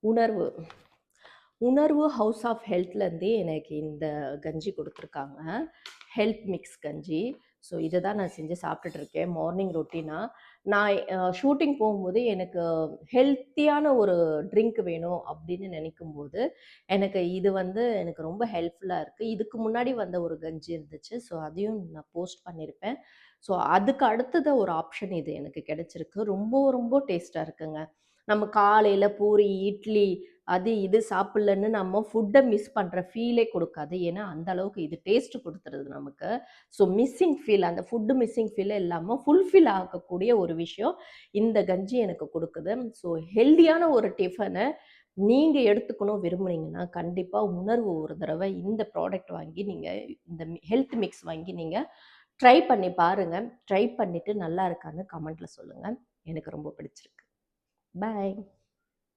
உணர்வு. உணர்வு house of ஹெல்த்லேருந்தே எனக்கு இந்த கஞ்சி கொடுத்துருக்காங்க. ஹெல்த் மிக்ஸ் கஞ்சி. ஸோ இதை தான் நான் செஞ்சு சாப்பிட்டுட்ருக்கேன் மார்னிங் ரொட்டீனாக. நான் ஷூட்டிங் போகும்போது எனக்கு ஹெல்த்தியான ஒரு ட்ரிங்க் வேணும் அப்படின்னு நினைக்கும்போது எனக்கு இது வந்து எனக்கு ரொம்ப ஹெல்ப்ஃபுல்லாக இருக்குது. இதுக்கு முன்னாடி வந்த ஒரு கஞ்சி இருந்துச்சு. ஸோ அதையும் நான் போஸ்ட் பண்ணியிருப்பேன். ஸோ அதுக்கு அடுத்தது ஒரு ஆப்ஷன் இது எனக்கு கிடைச்சிருக்கு. ரொம்ப ரொம்ப டேஸ்ட்டாக இருக்குங்க. நம்ம காலையில் பூரி, இட்லி அது இது சாப்பிட்லன்னு நம்ம ஃபுட்டை மிஸ் பண்ணுற ஃபீலே கொடுக்காது. ஏன்னா அந்த அளவுக்கு இது டேஸ்ட் கொடுத்துருது நமக்கு. ஸோ மிஸ்ஸிங் ஃபீல், அந்த ஃபுட்டு மிஸ்ஸிங் ஃபீல் இல்லாமல் ஃபுல்ஃபில் ஆகக்கூடிய ஒரு விஷயம் இந்த கஞ்சி எனக்கு கொடுக்குது. ஸோ ஹெல்தியான ஒரு டிஃபனை நீங்கள் எடுத்துக்கணும் விரும்புனீங்கன்னா கண்டிப்பாக உணர்வு ஒரு தடவை இந்த ப்ராடக்ட் வாங்கி நீங்கள் இந்த ஹெல்த் மிக்ஸ் வாங்கி நீங்கள் ட்ரை பண்ணி பாருங்கள். ட்ரை பண்ணிவிட்டு நல்லா இருக்கான்னு கமெண்ட்டில் சொல்லுங்கள். எனக்கு ரொம்ப பிடிச்சிருக்கு. பாய்.